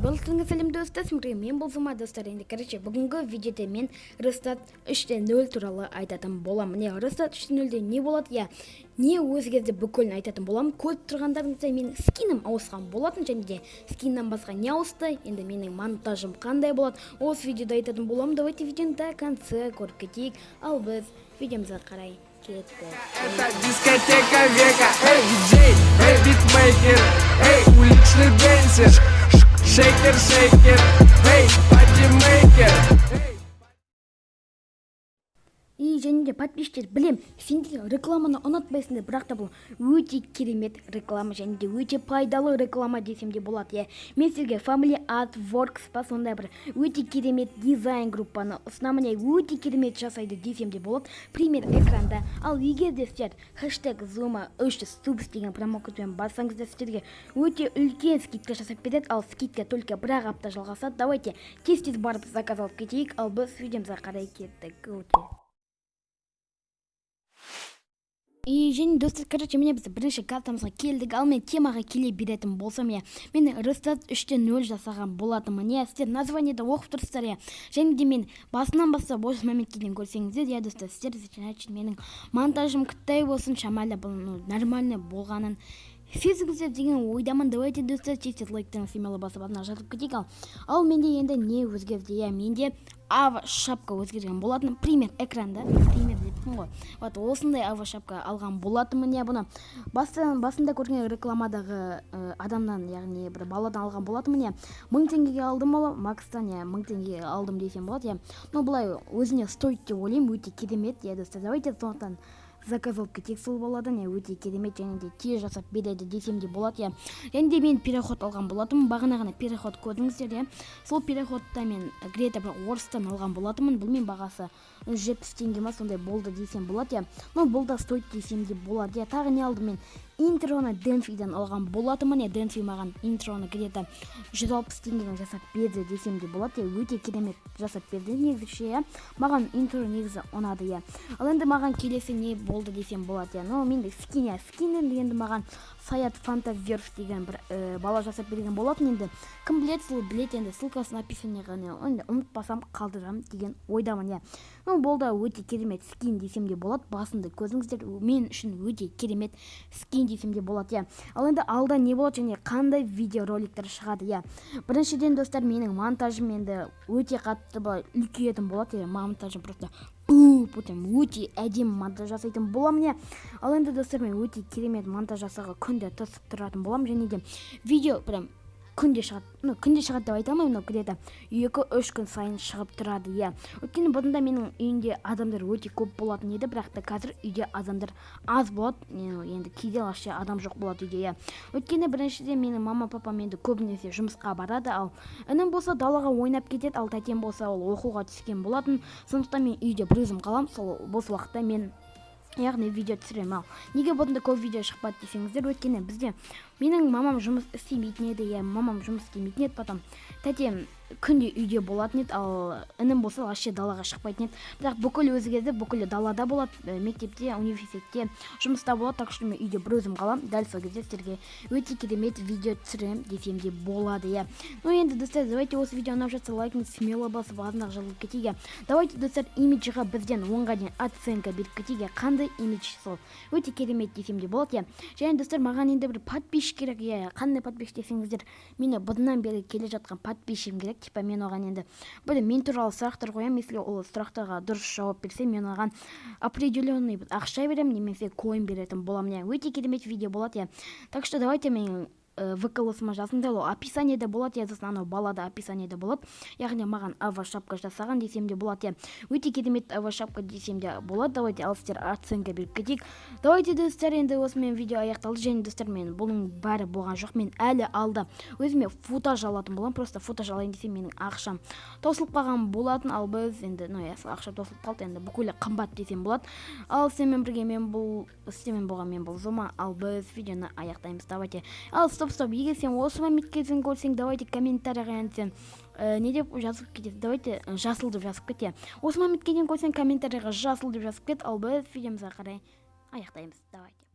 Барлықтарыңызға сәлем достар, мен болсам достар. Енді бүгінгі видеода мен Ростат 3.0 туралы айтатын боламын. Міне Ростат 3.0-де не болады? Не өзгерді бүкілін айтатын боламын. Көріп тұрғандарыңызда менің скинім ауысқан болатын, және де скиннен басқа не ауысты? Енді менің монтажым қандай болады? Осы видеода айтатын боламын. Давайте видеоны до конца көріп кетейік. Ал біз видеомызға қарай кеттік. Это дискотека века. Эй, диджей, эй, битмейкер, эй, уличный дэнсер, шейкер, шейкер, эй, патимейкер. И және де подписчиктер, білем, сендер рекламаны ұнатпайсыңдар, бірақ та бұл өте керемет реклама, және де өте пайдалы реклама десем де болады. Мен сізге Family Art Works па сондай бір өте керемет дизайн группаны ұсынамын, өте керемет жасайды десем де болады. Пример экранда. Ал егер де сіздер хэштег Zuma 300 Subs деген промокодпен барсаңыздар, сіздерге өте үлкен скидка жасап береді. Ал скидка только бір апта жалғасады. Давайте тез-тез барып заказ алып кетейік. Ал біз видеомызға қарай кеттік. И және достар, міне біз бірінші картамызға келдік. Ал мен темаға келе беретін болсам, мен Ростат 3.0 жасаған болатынмын. Сіздер названиеде оқып тұрсыздар. Және де мен басынан бастап осы моментке дейін көрсеңіздер, достар, сіздер менің монтажым қытай болсын, шамалы бұл нормальный болғанын сезіңіздер деген ойдамын. Давайте достар, тез лайктан символы басып атына жатып кетейік. Ал менде енді не өзгерді? Менде ава шапка өзгерген болатын. Пример экранда. Пример деппін ғой. Вот осындай ава шапка алған болатынмын. Бұны басында көрген рекламадағы адамдан, яғни бір баладан алған болатынмын. 1000 теңгеге алдым ол, Макстан 1000 теңгеге алдым десем болады. Но бұлай өзіне стоит деп ойлаймын, өте керемет. Достар, давайте сондықтан заказ алып кетейік. Сол баладан өте керемет, және де тез жасап береді десем де болады. Және де мен переход алған болатынмын. Бағана ғана переход көрдіңіздер. Сол переходта мен где-то бір орыстан алған болатынмын. Бұл мен бағасы 70 теңге ма сондай болды десем болады. Но бұл да стоит десем де болады. Тағы не алдым мен? Интроны Денфиден алған болатынмын. Денфи маған интроны где-то 160 теңгеден жасап берді десем де болады. Өте керемет жасап берді негізі. Маған интро негізі ұнады. Ал енді маған келесі не болды десем болады. Но мен скиннен енді маған Саят Фантазерс деген бір бала жасап берген болатын. Енді кім білет, сол білет, енді ссылкасын описаниеға ұмытпасам қалдырам деген ойдамын. Болды өте керемет скин десем де болады. Басында көзіңіздер, мен үшін өте керемет скин десем де болады. Ал енді алда не болады және қандай видеороликтер шығады? Біріншіден достар, менің монтажым енді өте қатты үлкейетін болады. Монтажым просто өте әдемі монтаж жасайтын боламын. Ал енді достар, мен өте керемет монтаж жасауға күнде тырысып тұратын боламын, және де видео прям күнде шығады деп айтамын, где-то 2-3 күн сайын шығып тұрады. Өйткені бұнда менің үйінде адамдар өте көп болатын еді, бірақ та қазір үйде адамдар аз болады. Енді кейде вообще адам жоқ болады үйде. Өйткені біріншіден менің мама-папам енді көбінесе жұмысқа барады, ал інім болса далаға ойнап кетеді, ал тәтем болса ол оқуға түскен болатын. Сондықтан мен үйде бір өзім қалам. Сол бос уақытта мен яғни видео түсіремін. Неге бұнда көп видео шықпады десеңіздер, өйткені бізде менің мамам жұмыс істемейтін еді, мамам жұмыс істемейтін еді, потом тәтем күнде үйде болатын еді, ал інім болса вообще далаға шықпайтын еді. Бірақ бүкіл өзгерді, бүкіл далада болады, мектепте, университетте, жұмыста болады, так что мен үйде бір өзім қалам. Дәл сол кезде сіздерге өте керемет видео түсірем десем де болады. Енді достар, давайте осы видео ұнап жатса лайкны смело басып азынақ жылып кетейік. Давайте достар, имиджға бізден 10-ға дейін оценка беріп кетейік. Қандай имидж сол? Өте керемет десем де болады. Және достар, маған енді бір подписчик керек. Қандай подписчик десеңіздер, мені бұдан бері келе жатқан подписчигім керек. Типа мен оған енді мен туралы сұрақтар қоямын, если ол сұрақтарға дұрыс жауап берсе, мен оған определенный ақша беремін, немесе коин беретін боламын. Өте керемет видео болады. Так что давайте мен вкл-сыма жазыңдар, ол описаниеде болады, сосын анау балада описаниеде болады. Яғни маған ава шапка жасаған десем де болады. Өте керемет ава шапка десем де болады. Давайте ал сіздер оценка беріп кетейік. Давайте достар, енді осымен видео аяқталды. Және достар, мен бұның бәрі болған жоқ. Мен әлі алда өзіме футаж алатын болам. Просто футаж алайын десем, менің ақшам тосылып қалған болатын. Ал біз енді ақша тосылып қалды, енді бүкілі қымбат десем болады. Ал сіздермен бірге мен бұл Зума. Ал біз видеоны аяқтаймыз. Давайте. Ал стоп, егер сен осы моментке дейін көрсең, давайте комментарийға сен не деп жазып кетеді? Давайте жасыл деп жазып кет. Осы моментке дейін көрсең, комментарийға жасыл деп жазып кет. Ал біз видеомызға қарай аяқтаймыз. Давайте.